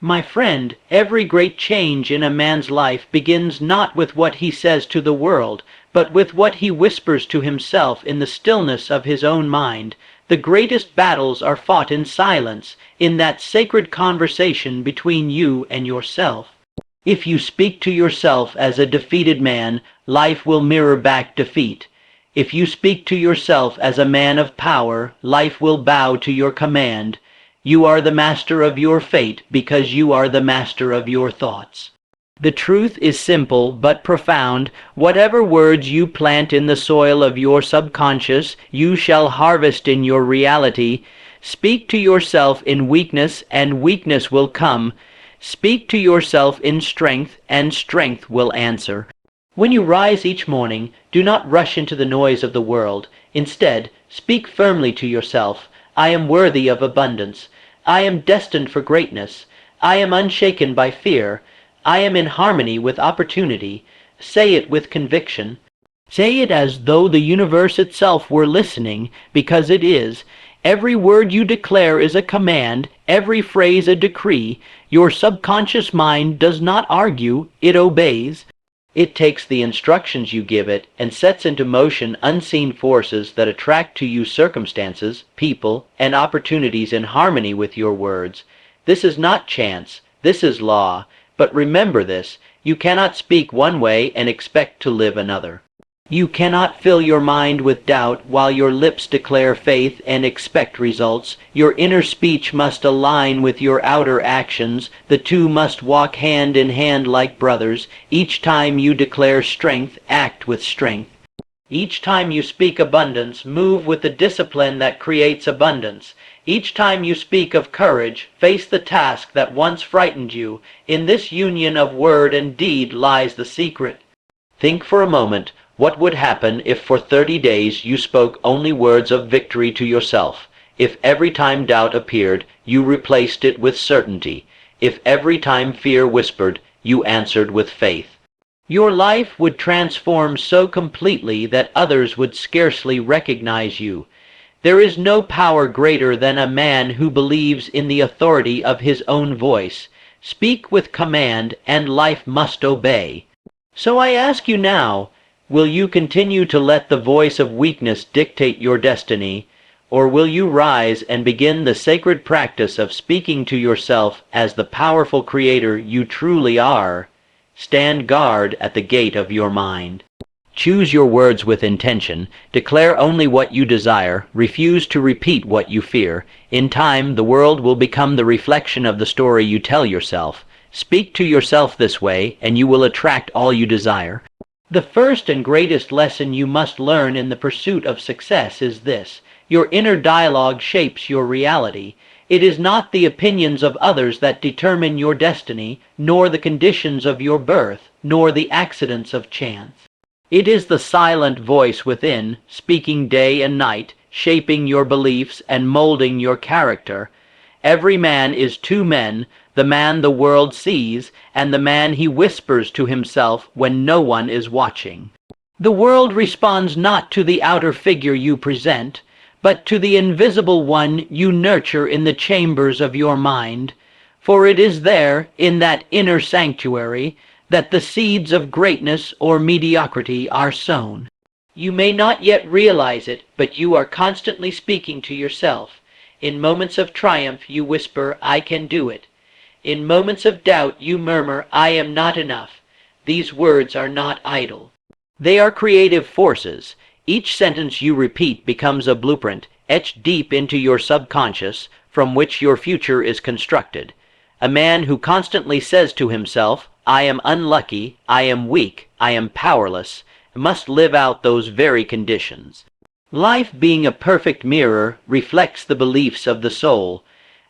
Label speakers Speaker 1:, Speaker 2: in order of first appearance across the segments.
Speaker 1: My friend, every great change in a man's life begins not with what he says to the world, but with what he whispers to himself in the stillness of his own mind. The greatest battles are fought in silence, in that sacred conversation between you and yourself. If you speak to yourself as a defeated man, life will mirror back defeat. If you speak to yourself as a man of power, life will bow to your command. You are the master of your fate because you are the master of your thoughts. The truth is simple but profound. Whatever words you plant in the soil of your subconscious, you shall harvest in your reality. Speak to yourself in weakness, and weakness will come. Speak to yourself in strength, and strength will answer. When you rise each morning, do not rush into the noise of the world. Instead, speak firmly to yourself. I am worthy of abundance. I am destined for greatness. I am unshaken by fear. I am in harmony with opportunity. Say it with conviction. Say it as though the universe itself were listening, because it is. Every word you declare is a command, every phrase a decree. Your subconscious mind does not argue, it obeys. It takes the instructions you give it and sets into motion unseen forces that attract to you circumstances, people, and opportunities in harmony with your words. This is not chance, this is law. But remember this, you cannot speak one way and expect to live another. You cannot fill your mind with doubt while your lips declare faith and expect results. Your inner speech must align with your outer actions. The two must walk hand in hand like brothers. Each time you declare strength, act with strength. Each time you speak abundance, move with the discipline that creates abundance. Each time you speak of courage, face the task that once frightened you. In this union of word and deed lies the secret. Think for a moment. What would happen if for 30 days you spoke only words of victory to yourself? If every time doubt appeared, you replaced it with certainty? If every time fear whispered, you answered with faith? Your life would transform so completely that others would scarcely recognize you. There is no power greater than a man who believes in the authority of his own voice. Speak with command, and life must obey. So I ask you now, will you continue to let the voice of weakness dictate your destiny, or will you rise and begin the sacred practice of speaking to yourself as the powerful creator you truly are? Stand guard at the gate of your mind. Choose your words with intention. Declare only what you desire. Refuse to repeat what you fear. In time, the world will become the reflection of the story you tell yourself. Speak to yourself this way, and you will attract all you desire. The first and greatest lesson you must learn in the pursuit of success is this: your inner dialogue shapes your reality. It is not the opinions of others that determine your destiny, nor the conditions of your birth, nor the accidents of chance. It is the silent voice within, speaking day and night, shaping your beliefs and molding your character. Every man is two men, the man the world sees, and the man he whispers to himself when no one is watching. The world responds not to the outer figure you present, but to the invisible one you nurture in the chambers of your mind. For it is there, in that inner sanctuary, that the seeds of greatness or mediocrity are sown. You may not yet realize it, but you are constantly speaking to yourself. In moments of triumph you whisper, "I can do it." In moments of doubt you murmur, "I am not enough." These words are not idle. They are creative forces. Each sentence you repeat becomes a blueprint, etched deep into your subconscious, from which your future is constructed. A man who constantly says to himself, "I am unlucky, I am weak, I am powerless," must live out those very conditions. Life, being a perfect mirror, reflects the beliefs of the soul.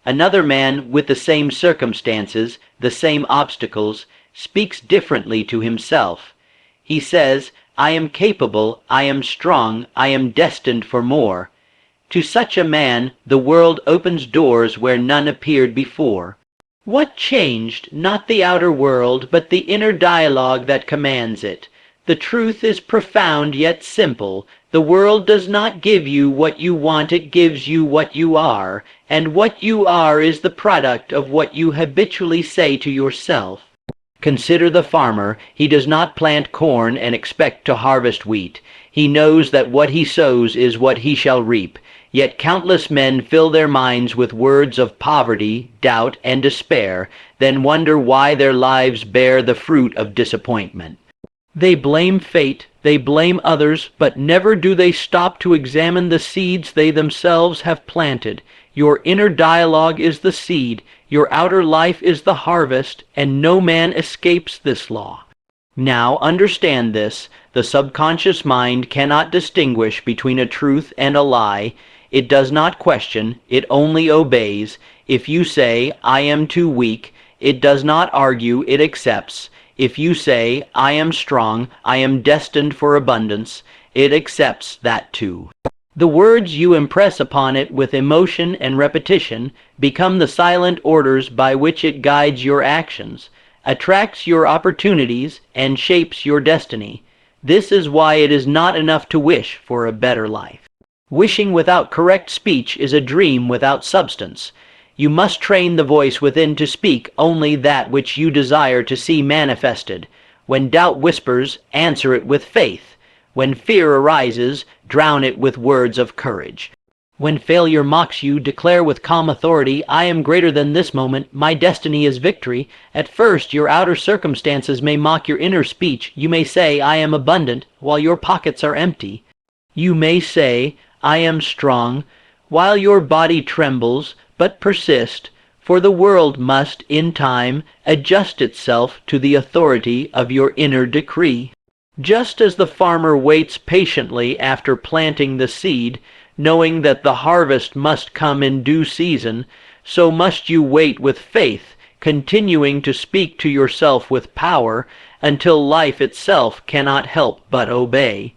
Speaker 1: Another man with the same circumstances, the same obstacles, speaks differently to himself. He says, "I am capable, I am strong, I am destined for more." To such a man, the world opens doors where none appeared before. What changed? Not the outer world, but the inner dialogue that commands it. The truth is profound yet simple. The world does not give you what you want, it gives you what you are, and what you are is the product of what you habitually say to yourself. Consider the farmer. He does not plant corn and expect to harvest wheat. He knows that what he sows is what he shall reap. Yet countless men fill their minds with words of poverty, doubt, and despair, then wonder why their lives bear the fruit of disappointment. They blame fate, they blame others, but never do they stop to examine the seeds they themselves have planted. Your inner dialogue is the seed, your outer life is the harvest, and no man escapes this law. Now understand this: the subconscious mind cannot distinguish between a truth and a lie. It does not question, it only obeys. If you say, "I am too weak," it does not argue, it accepts. If you say, "I am strong, I am destined for abundance," it accepts that too. The words you impress upon it with emotion and repetition become the silent orders by which it guides your actions, attracts your opportunities, and shapes your destiny. This is why it is not enough to wish for a better life. Wishing without correct speech is a dream without substance. You must train the voice within to speak only that which you desire to see manifested. When doubt whispers, answer it with faith. When fear arises, drown it with words of courage. When failure mocks you, declare with calm authority, "I am greater than this moment, my destiny is victory." At first, your outer circumstances may mock your inner speech. You may say, "I am abundant," while your pockets are empty. You may say, "I am strong," while your body trembles, but persist, for the world must, in time, adjust itself to the authority of your inner decree. Just as the farmer waits patiently after planting the seed, knowing that the harvest must come in due season, so must you wait with faith, continuing to speak to yourself with power until life itself cannot help but obey.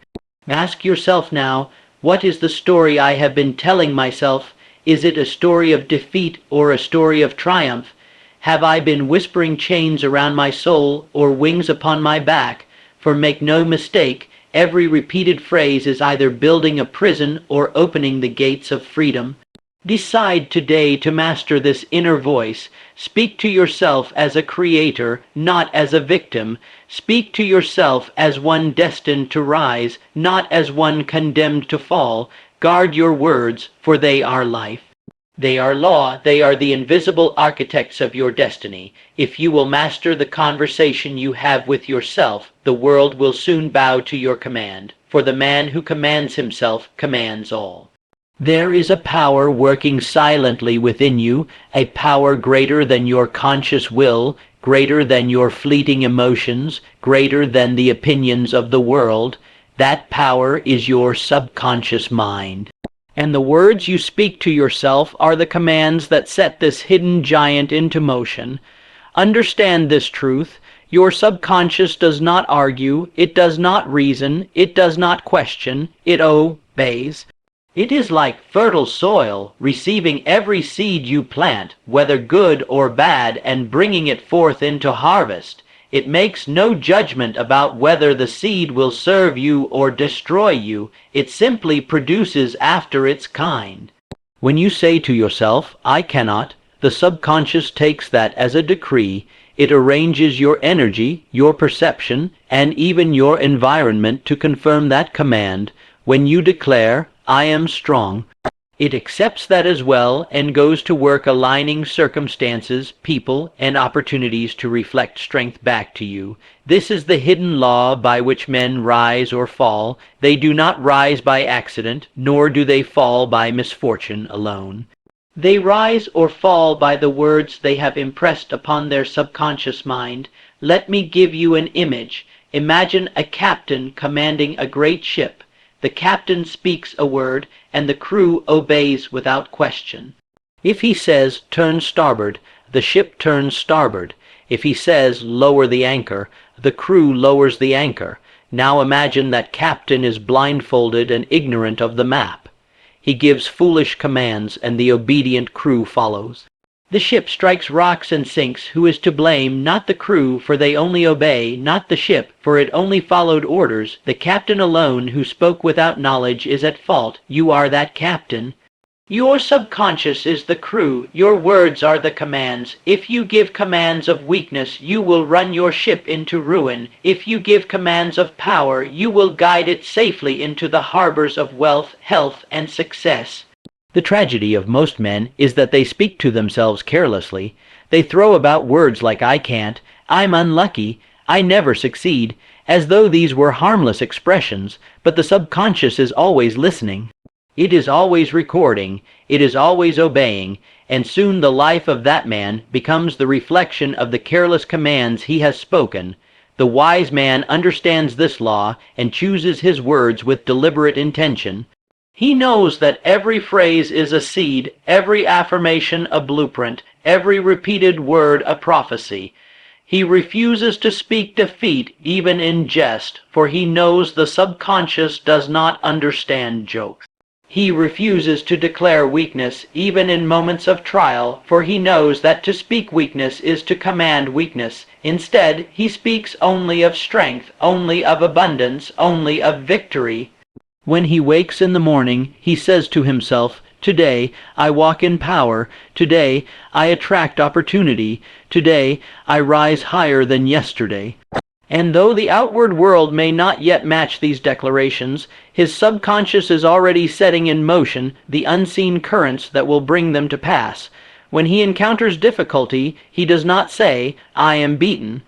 Speaker 1: Ask yourself now, what is the story I have been telling myself? Is it a story of defeat or a story of triumph? Have I been whispering chains around my soul or wings upon my back? For make no mistake, every repeated phrase is either building a prison or opening the gates of freedom. Decide today to master this inner voice. Speak to yourself as a creator, not as a victim. Speak to yourself as one destined to rise, not as one condemned to fall. Guard your words, for they are life. They are law, they are the invisible architects of your destiny. If you will master the conversation you have with yourself, the world will soon bow to your command, for the man who commands himself commands all. There is a power working silently within you, a power greater than your conscious will, greater than your fleeting emotions, greater than the opinions of the world. That power is your subconscious mind. And the words you speak to yourself are the commands that set this hidden giant into motion. Understand this truth. Your subconscious does not argue, it does not reason, it does not question, it obeys. It is like fertile soil, receiving every seed you plant, whether good or bad, and bringing it forth into harvest. It makes no judgment about whether the seed will serve you or destroy you. It simply produces after its kind. When you say to yourself, "I cannot," the subconscious takes that as a decree. It arranges your energy, your perception, and even your environment to confirm that command. When you declare, "I am strong," it accepts that as well and goes to work aligning circumstances, people, and opportunities to reflect strength back to you. This is the hidden law by which men rise or fall. They do not rise by accident, nor do they fall by misfortune alone. They rise or fall by the words they have impressed upon their subconscious mind. Let me give you an image. Imagine a captain commanding a great ship. The captain speaks a word, and the crew obeys without question. If he says, "Turn starboard," the ship turns starboard. If he says, "Lower the anchor," the crew lowers the anchor. Now imagine that captain is blindfolded and ignorant of the map. He gives foolish commands, and the obedient crew follows. The ship strikes rocks and sinks. Who is to blame? Not the crew, for they only obey, not the ship, for it only followed orders. The captain alone, who spoke without knowledge, is at fault. You are that captain. Your subconscious is the crew. Your words are the commands. If you give commands of weakness, you will run your ship into ruin. If you give commands of power, you will guide it safely into the harbors of wealth, health, and success. The tragedy of most men is that they speak to themselves carelessly. They throw about words like "I can't," "I'm unlucky," "I never succeed," as though these were harmless expressions, but the subconscious is always listening. It is always recording, it is always obeying, and soon the life of that man becomes the reflection of the careless commands he has spoken. The wise man understands this law and chooses his words with deliberate intention. He knows that every phrase is a seed, every affirmation a blueprint, every repeated word a prophecy. He refuses to speak defeat even in jest, for he knows the subconscious does not understand jokes. He refuses to declare weakness even in moments of trial, for he knows that to speak weakness is to command weakness. Instead, he speaks only of strength, only of abundance, only of victory. When he wakes in the morning, he says to himself, "Today I walk in power. Today I attract opportunity. Today I rise higher than yesterday." And though the outward world may not yet match these declarations, his subconscious is already setting in motion the unseen currents that will bring them to pass. When he encounters difficulty, he does not say, "I am beaten."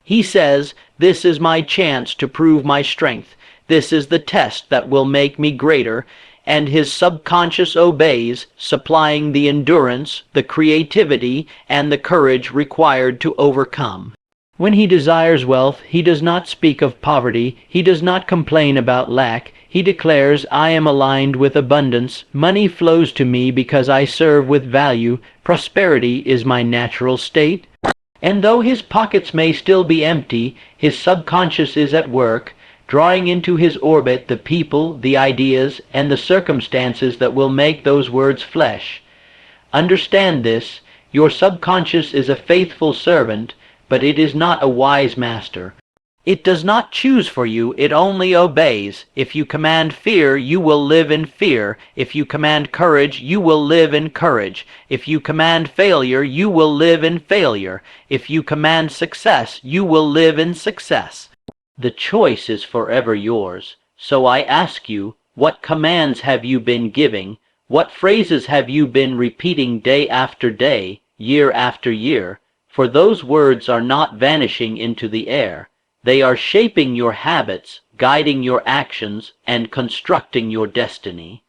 Speaker 1: He says, "This is my chance to prove my strength. This is the test that will make me greater," and his subconscious obeys, supplying the endurance, the creativity, and the courage required to overcome. When he desires wealth, he does not speak of poverty, he does not complain about lack. He declares, "I am aligned with abundance. Money flows to me because I serve with value. Prosperity is my natural state." And though his pockets may still be empty, his subconscious is at work, drawing into his orbit the people, the ideas, and the circumstances that will make those words flesh. Understand this: your subconscious is a faithful servant, but it is not a wise master. It does not choose for you, it only obeys. If you command fear, you will live in fear. If you command courage, you will live in courage. If you command failure, you will live in failure. If you command success, you will live in success. The choice is forever yours. So I ask you, what commands have you been giving? What phrases have you been repeating day after day, year after year? For those words are not vanishing into the air. They are shaping your habits, guiding your actions, and constructing your destiny.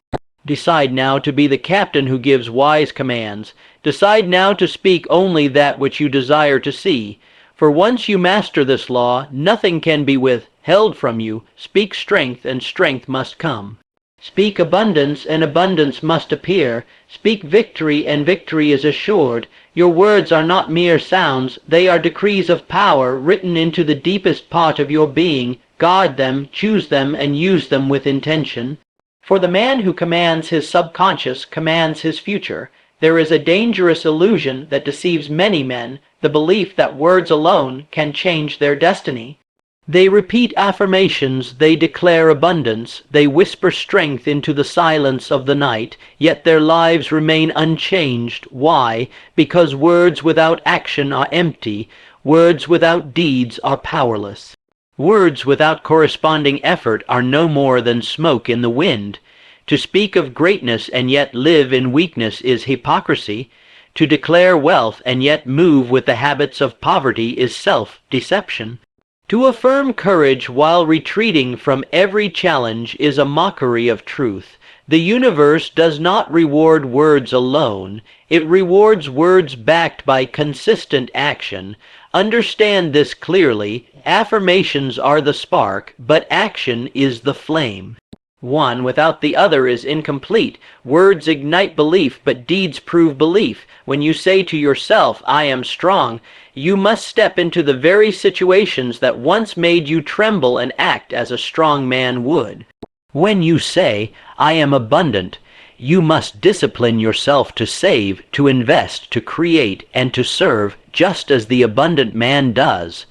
Speaker 1: Decide now to be the captain who gives wise commands. Decide now to speak only that which you desire to see. For once you master this law, nothing can be withheld from you. Speak strength, and strength must come. Speak abundance, and abundance must appear. Speak victory, and victory is assured. Your words are not mere sounds, they are decrees of power written into the deepest part of your being. Guard them, choose them, and use them with intention. For the man who commands his subconscious commands his future. There is a dangerous illusion that deceives many men, the belief that words alone can change their destiny. They repeat affirmations, they declare abundance, they whisper strength into the silence of the night, yet their lives remain unchanged. Why? Because words without action are empty. Words without deeds are powerless. Words without corresponding effort are no more than smoke in the wind. To speak of greatness and yet live in weakness is hypocrisy. To declare wealth and yet move with the habits of poverty is self-deception. To affirm courage while retreating from every challenge is a mockery of truth. The universe does not reward words alone. It rewards words backed by consistent action. Understand this clearly. Affirmations are the spark, but action is the flame. One without the other is incomplete. Words ignite belief, but deeds prove belief. When you say to yourself, "I am strong," you must step into the very situations that once made you tremble and act as a strong man would. When you say, "I am abundant," You must discipline yourself to save, to invest, to create, and to serve, just as the abundant man does.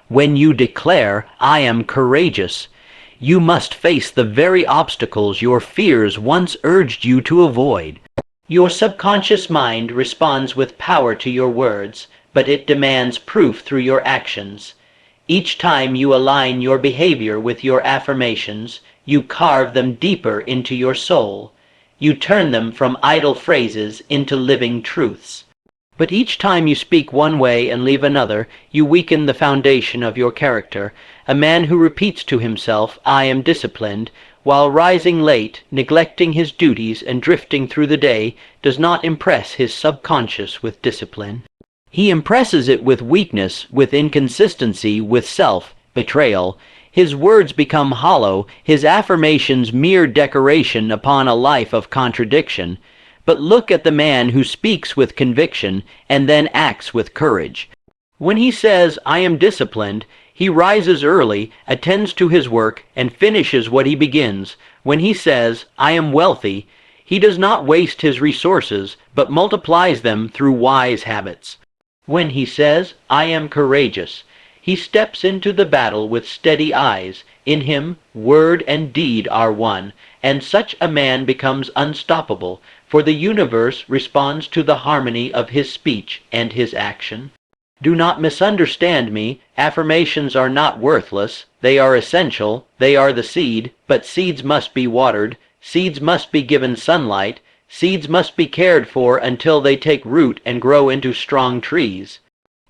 Speaker 1: When you declare, "I am courageous," you must face the very obstacles your fears once urged you to avoid. Your subconscious mind responds with power to your words, but it demands proof through your actions. Each time you align your behavior with your affirmations, you carve them deeper into your soul. You turn them from idle phrases into living truths. But each time you speak one way and leave another, you weaken the foundation of your character. A man who repeats to himself, "I am disciplined," while rising late, neglecting his duties, and drifting through the day, does not impress his subconscious with discipline. He impresses it with weakness, with inconsistency, with self-betrayal. His words become hollow, his affirmations mere decoration upon a life of contradiction. But look at the man who speaks with conviction and then acts with courage. When he says, "I am disciplined," he rises early, attends to his work, and finishes what he begins. When he says, "I am wealthy," he does not waste his resources, but multiplies them through wise habits. When he says, "I am courageous," he steps into the battle with steady eyes. In him, word and deed are one, and such a man becomes unstoppable, for the universe responds to the harmony of his speech and his action. Do not misunderstand me. Affirmations are not worthless. They are essential. They are the seed, but seeds must be watered. Seeds must be given sunlight. Seeds must be cared for until they take root and grow into strong trees.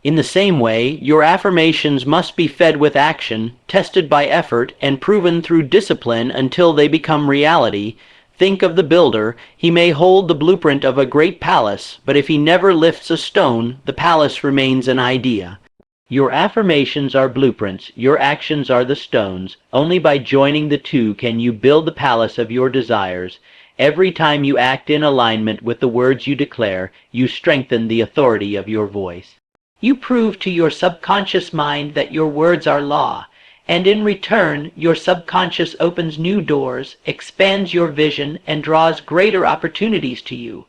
Speaker 1: In the same way, your affirmations must be fed with action, tested by effort, and proven through discipline until they become reality. Think of the builder. He may hold the blueprint of a great palace, but if he never lifts a stone, the palace remains an idea. Your affirmations are blueprints. Your actions are the stones. Only by joining the two can you build the palace of your desires. Every time you act in alignment with the words you declare, you strengthen the authority of your voice. You prove to your subconscious mind that your words are law, and in return, your subconscious opens new doors, expands your vision, and draws greater opportunities to you.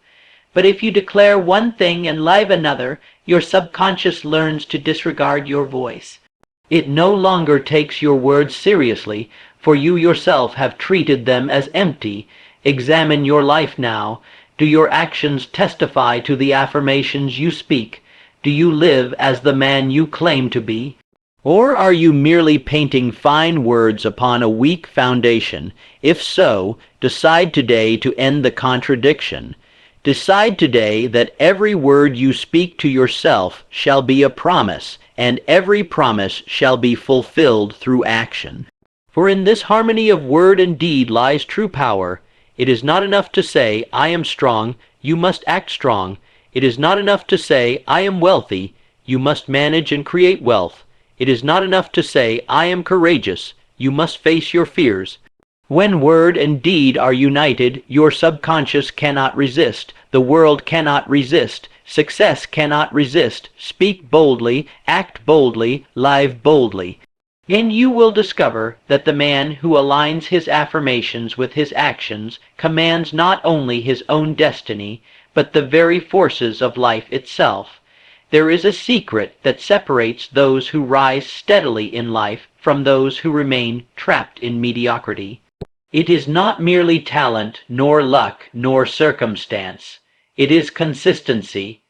Speaker 1: But if you declare one thing and live another, your subconscious learns to disregard your voice. It no longer takes your words seriously, for you yourself have treated them as empty. Examine your life now. Do your actions testify to the affirmations you speak? Do you live as the man you claim to be? Or are you merely painting fine words upon a weak foundation? If so, decide today to end the contradiction. Decide today that every word you speak to yourself shall be a promise, and every promise shall be fulfilled through action. For in this harmony of word and deed lies true power. It is not enough to say, "I am strong," you must act strong. It is not enough to say, "I am wealthy," you must manage and create wealth. It is not enough to say, "I am courageous," you must face your fears. When word and deed are united, your subconscious cannot resist, the world cannot resist, success cannot resist. Speak boldly, act boldly, live boldly. And you will discover that the man who aligns his affirmations with his actions commands not only his own destiny, but the very forces of life itself. There is a secret that separates those who rise steadily in life from those who remain trapped in mediocrity. It is not merely talent, nor luck, nor circumstance. It is consistency.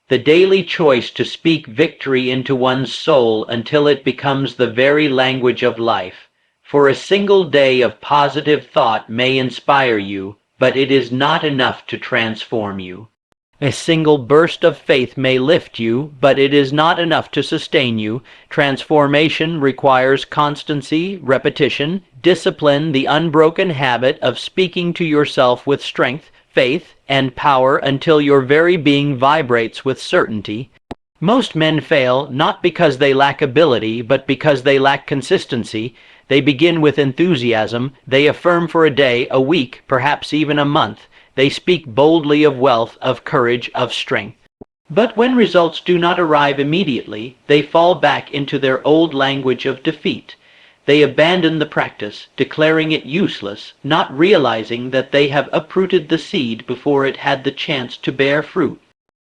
Speaker 1: The daily choice to speak victory into one's soul until it becomes the very language of life. For a single day of positive thought may inspire you, but it is not enough to transform you. A single burst of faith may lift you, but it is not enough to sustain you. Transformation requires constancy, repetition, discipline, the unbroken habit of speaking to yourself with strength, faith, and power until your very being vibrates with certainty. Most men fail not because they lack ability, but because they lack consistency. They begin with enthusiasm. They affirm for a day, a week, perhaps even a month. They speak boldly of wealth, of courage, of strength. But when results do not arrive immediately, they fall back into their old language of defeat. They abandon the practice, declaring it useless, not realizing that they have uprooted the seed before it had the chance to bear fruit.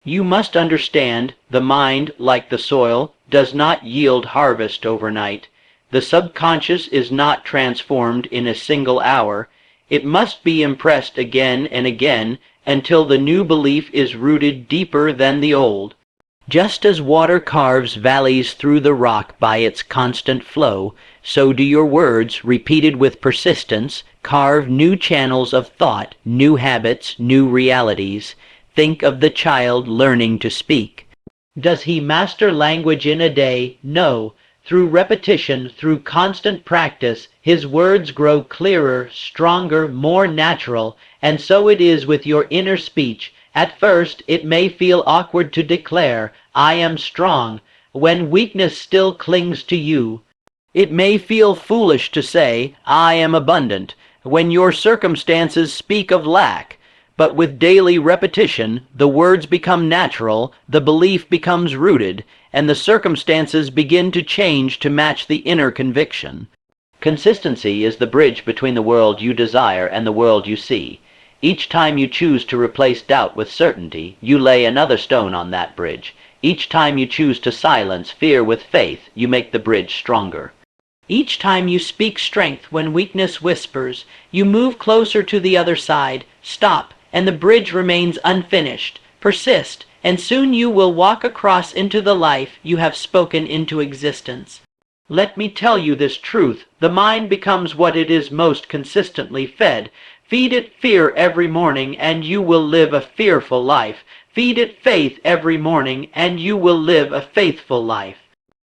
Speaker 1: You must understand, the mind, like the soil, does not yield harvest overnight. The subconscious is not transformed in a single hour. It must be impressed again and again until the new belief is rooted deeper than the old. Just as water carves valleys through the rock by its constant flow, so do your words, repeated with persistence, carve new channels of thought, new habits, new realities. Think of the child learning to speak. Does he master language in a day? No. Through repetition, through constant practice, his words grow clearer, stronger, more natural, and so it is with your inner speech. At first, it may feel awkward to declare, "I am strong," when weakness still clings to you. It may feel foolish to say, "I am abundant," when your circumstances speak of lack. But with daily repetition, the words become natural, the belief becomes rooted, and the circumstances begin to change to match the inner conviction. Consistency is the bridge between the world you desire and the world you see. Each time you choose to replace doubt with certainty, you lay another stone on that bridge. Each time you choose to silence fear with faith, you make the bridge stronger. Each time you speak strength when weakness whispers, you move closer to the other side. Stop, and the bridge remains unfinished. Persist, and soon you will walk across into the life you have spoken into existence. Let me tell you this truth. The mind becomes what it is most consistently fed. Feed it fear every morning, and you will live a fearful life. Feed it faith every morning, and you will live a faithful life.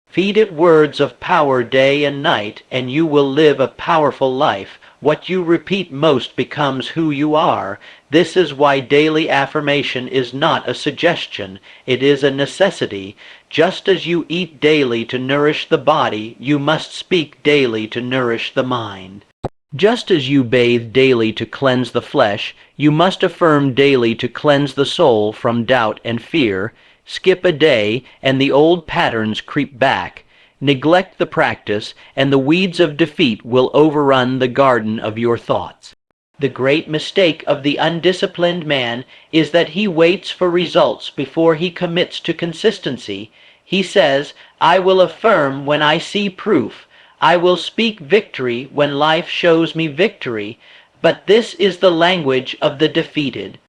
Speaker 1: Feed it words of power day and night, and you will live a powerful life. What you repeat most becomes who you are. This is why daily affirmation is not a suggestion. It is a necessity. Just as you eat daily to nourish the body, you must speak daily to nourish the mind. Just as you bathe daily to cleanse the flesh, you must affirm daily to cleanse the soul from doubt and fear. Skip a day, and the old patterns creep back. Neglect the practice, and the weeds of defeat will overrun the garden of your thoughts. The great mistake of the undisciplined man is that he waits for results before he commits to consistency. He says, "I will affirm when I see proof. I will speak victory when life shows me victory." But this is the language of the defeated.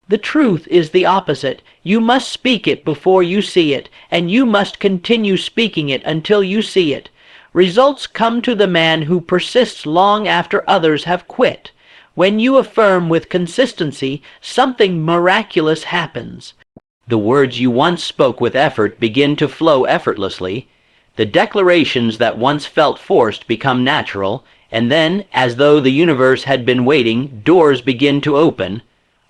Speaker 1: The truth is the opposite. You must speak it before you see it, and you must continue speaking it until you see it. Results come to the man who persists long after others have quit. When you affirm with consistency, something miraculous happens. The words you once spoke with effort begin to flow effortlessly. The declarations that once felt forced become natural, and then, as though the universe had been waiting, doors begin to open.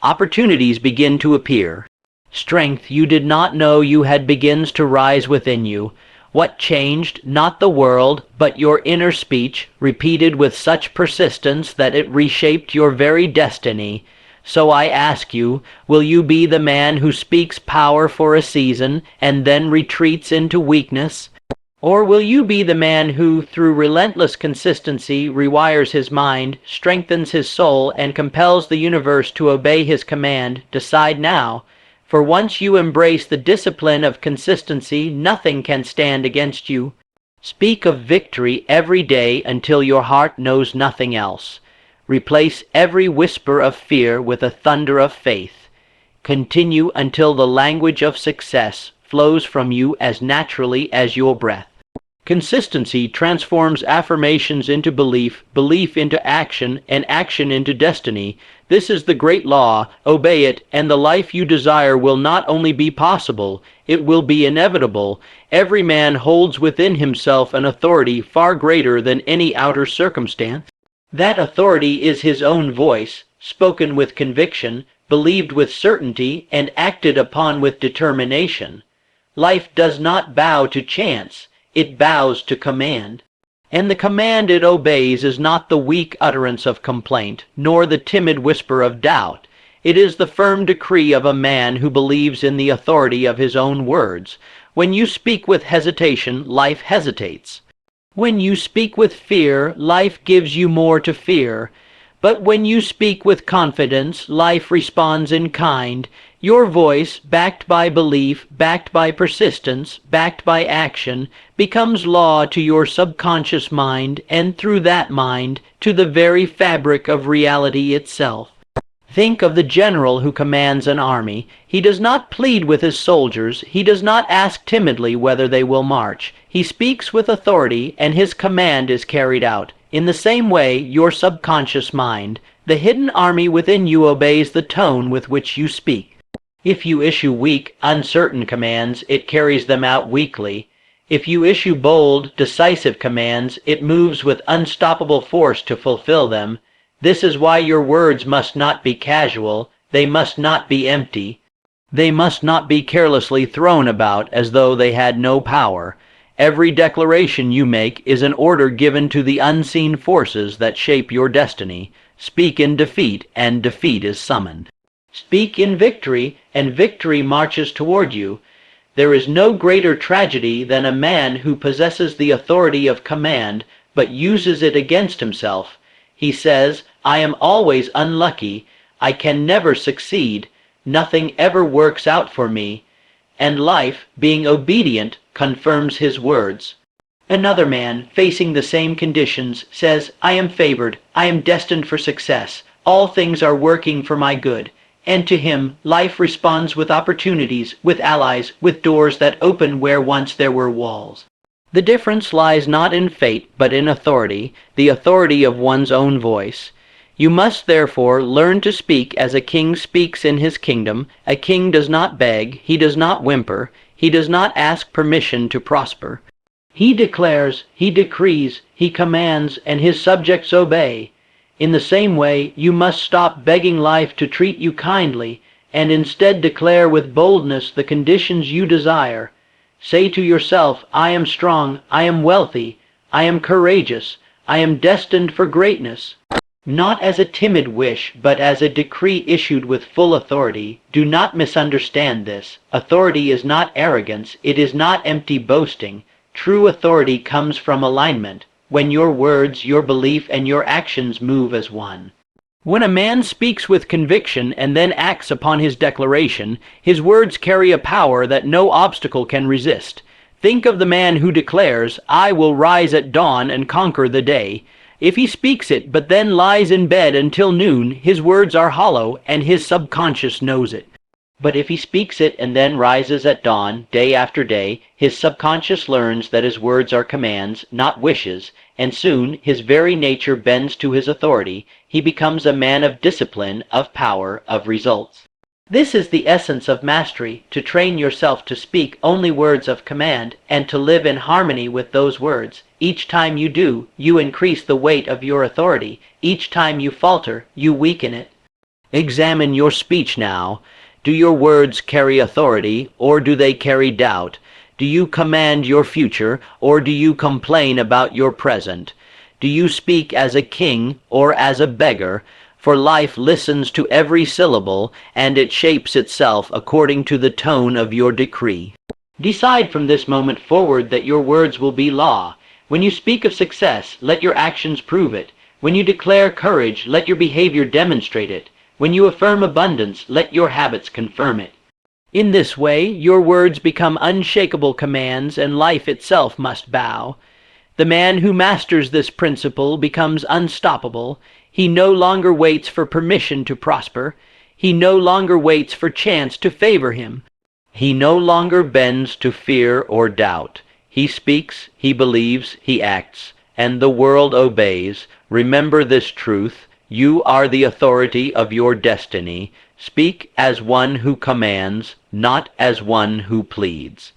Speaker 1: Opportunities begin to appear. Strength you did not know you had begins to rise within you. What changed? Not the world, but your inner speech, repeated with such persistence that it reshaped your very destiny. So I ask you, will you be the man who speaks power for a season and then retreats into weakness? Or will you be the man who, through relentless consistency, rewires his mind, strengthens his soul, and compels the universe to obey his command? Decide now. For once you embrace the discipline of consistency, nothing can stand against you. Speak of victory every day until your heart knows nothing else. Replace every whisper of fear with a thunder of faith. Continue until the language of success flows from you as naturally as your breath. Consistency transforms affirmations into belief, belief into action, and action into destiny. This is the great law. Obey it, and the life you desire will not only be possible, it will be inevitable. Every man holds within himself an authority far greater than any outer circumstance. That authority is his own voice, spoken with conviction, believed with certainty, and acted upon with determination. Life does not bow to chance. It bows to command. And the command it obeys is not the weak utterance of complaint, nor the timid whisper of doubt. It is the firm decree of a man who believes in the authority of his own words. When you speak with hesitation, life hesitates. When you speak with fear, life gives you more to fear. But when you speak with confidence, life responds in kind. Your voice, backed by belief, backed by persistence, backed by action, becomes law to your subconscious mind, and through that mind, to the very fabric of reality itself. Think of the general who commands an army. He does not plead with his soldiers. He does not ask timidly whether they will march. He speaks with authority, and his command is carried out. In the same way, your subconscious mind, the hidden army within you, obeys the tone with which you speak. If you issue weak, uncertain commands, it carries them out weakly. If you issue bold, decisive commands, it moves with unstoppable force to fulfill them. This is why your words must not be casual, they must not be empty, they must not be carelessly thrown about as though they had no power. Every declaration you make is an order given to the unseen forces that shape your destiny. Speak in defeat, and defeat is summoned. Speak in victory, and victory marches toward you. There is no greater tragedy than a man who possesses the authority of command, but uses it against himself. He says, I am always unlucky, I can never succeed, nothing ever works out for me, and life, being obedient, confirms his words. Another man, facing the same conditions, says, I am favored, I am destined for success, all things are working for my good. And to him, life responds with opportunities, with allies, with doors that open where once there were walls. The difference lies not in fate, but in authority, the authority of one's own voice. You must therefore learn to speak as a king speaks in his kingdom. A king does not beg, he does not whimper, he does not ask permission to prosper. He declares, he decrees, he commands, and his subjects obey. In the same way, you must stop begging life to treat you kindly, and instead declare with boldness the conditions you desire. Say to yourself, I am strong, I am wealthy, I am courageous, I am destined for greatness. Not as a timid wish, but as a decree issued with full authority. Do not misunderstand this. Authority is not arrogance, it is not empty boasting. True authority comes from alignment, when your words, your belief, and your actions move as one. When a man speaks with conviction and then acts upon his declaration, his words carry a power that no obstacle can resist. Think of the man who declares, I will rise at dawn and conquer the day. If he speaks it but then lies in bed until noon, his words are hollow, and his subconscious knows it. But if he speaks it and then rises at dawn, day after day, his subconscious learns that his words are commands, not wishes, and soon his very nature bends to his authority. He becomes a man of discipline, of power, of results. This is the essence of mastery, to train yourself to speak only words of command, and to live in harmony with those words. Each time you do, you increase the weight of your authority. Each time you falter, you weaken it. Examine your speech now. Do your words carry authority, or do they carry doubt? Do you command your future, or do you complain about your present? Do you speak as a king, or as a beggar? For life listens to every syllable, and it shapes itself according to the tone of your decree. Decide from this moment forward that your words will be law. When you speak of success, let your actions prove it. When you declare courage, let your behavior demonstrate it. When you affirm abundance, let your habits confirm it. In this way, your words become unshakable commands, and life itself must bow. The man who masters this principle becomes unstoppable. He no longer waits for permission to prosper. He no longer waits for chance to favor him. He no longer bends to fear or doubt. He speaks, he believes, he acts, and the world obeys. Remember this truth. You are the authority of your destiny. Speak as one who commands, not as one who pleads.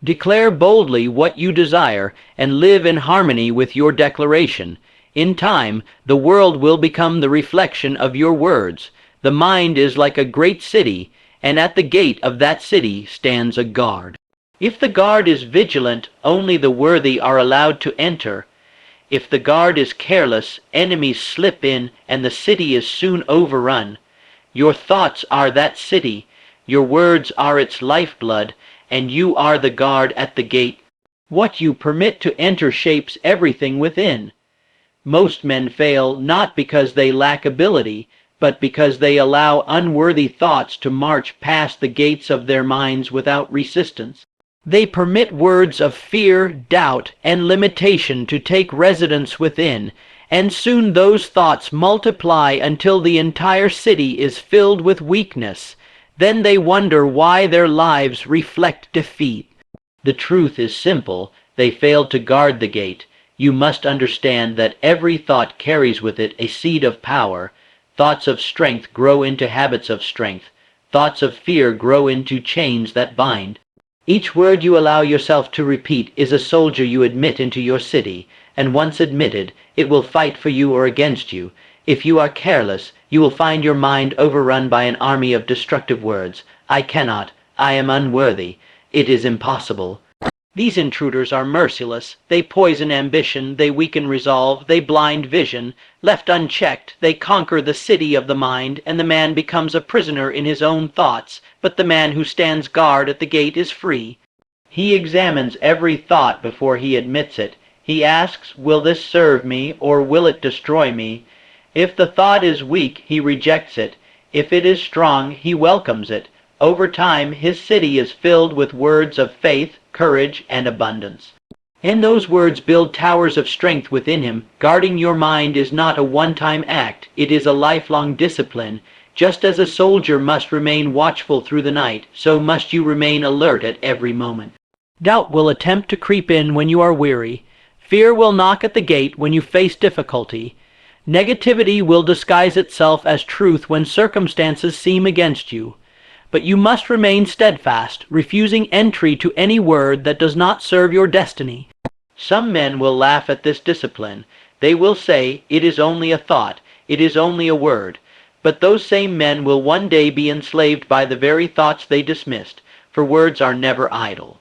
Speaker 1: Declare boldly what you desire, and live in harmony with your declaration. In time, the world will become the reflection of your words. The mind is like a great city, and at the gate of that city stands a guard. If the guard is vigilant, only the worthy are allowed to enter. If the guard is careless, enemies slip in, and the city is soon overrun. Your thoughts are that city, your words are its lifeblood, and you are the guard at the gate. What you permit to enter shapes everything within. Most men fail not because they lack ability, but because they allow unworthy thoughts to march past the gates of their minds without resistance. They permit words of fear, doubt, and limitation to take residence within, and soon those thoughts multiply until the entire city is filled with weakness. Then they wonder why their lives reflect defeat. The truth is simple. They failed to guard the gate. You must understand that every thought carries with it a seed of power. Thoughts of strength grow into habits of strength. Thoughts of fear grow into chains that bind. Each word you allow yourself to repeat is a soldier you admit into your city, and once admitted, it will fight for you or against you. If you are careless, you will find your mind overrun by an army of destructive words. I cannot. I am unworthy. It is impossible. These intruders are merciless. They poison ambition, they weaken resolve, they blind vision. Left unchecked, they conquer the city of the mind, and the man becomes a prisoner in his own thoughts. But the man who stands guard at the gate is free. He examines every thought before he admits it. He asks, will this serve me, or will it destroy me? If the thought is weak, he rejects it. If it is strong, he welcomes it. Over time, his city is filled with words of faith, courage, and abundance. And those words build towers of strength within him. Guarding your mind is not a one-time act. It is a lifelong discipline. Just as a soldier must remain watchful through the night, so must you remain alert at every moment. Doubt will attempt to creep in when you are weary. Fear will knock at the gate when you face difficulty. Negativity will disguise itself as truth when circumstances seem against you. But you must remain steadfast, refusing entry to any word that does not serve your destiny. Some men will laugh at this discipline. They will say, it is only a thought, it is only a word. But those same men will one day be enslaved by the very thoughts they dismissed, for words are never idle.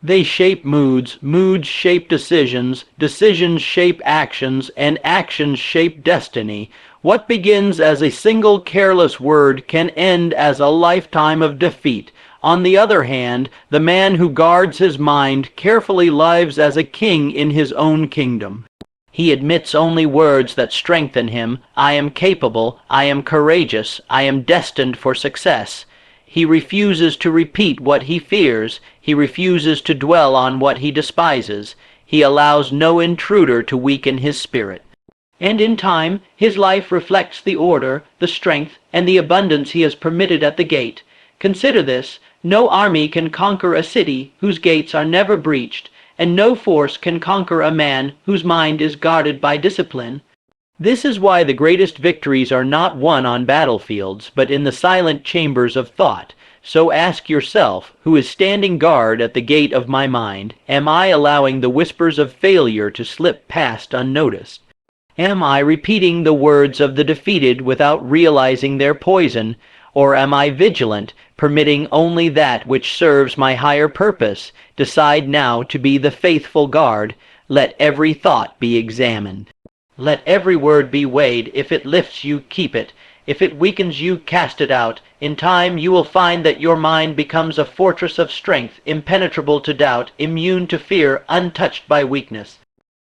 Speaker 1: They shape moods, moods shape decisions, decisions shape actions, and actions shape destiny. What begins as a single careless word can end as a lifetime of defeat. On the other hand, the man who guards his mind carefully lives as a king in his own kingdom. He admits only words that strengthen him. I am capable, I am courageous, I am destined for success. He refuses to repeat what he fears. He refuses to dwell on what he despises. He allows no intruder to weaken his spirit. And in time, his life reflects the order, the strength, and the abundance he has permitted at the gate. Consider this: no army can conquer a city whose gates are never breached, and no force can conquer a man whose mind is guarded by discipline. This is why the greatest victories are not won on battlefields, but in the silent chambers of thought. So ask yourself, who is standing guard at the gate of my mind? Am I allowing the whispers of failure to slip past unnoticed? Am I repeating the words of the defeated without realizing their poison? Or am I vigilant, permitting only that which serves my higher purpose? Decide now to be the faithful guard. Let every thought be examined. Let every word be weighed. If it lifts you, keep it. If it weakens you, cast it out. In time you will find that your mind becomes a fortress of strength, impenetrable to doubt, immune to fear, untouched by weakness.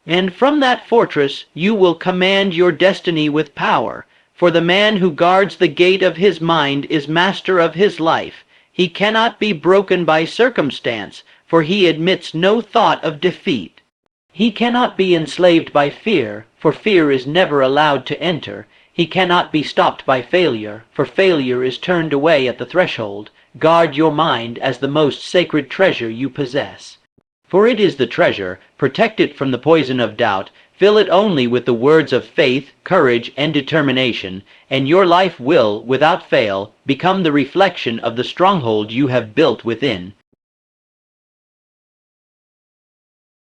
Speaker 1: And from that fortress you will command your destiny with power. For the man who guards the gate of his mind is master of his life. He cannot be broken by circumstance, for he admits no thought of defeat. He cannot be enslaved by fear, for fear is never allowed to enter. He cannot be stopped by failure, for failure is turned away at the threshold. Guard your mind as the most sacred treasure you possess. For it is the treasure. Protect it from the poison of doubt. Fill it only with the words of faith, courage, and determination, and your life will, without fail, become the reflection of the stronghold you have built within.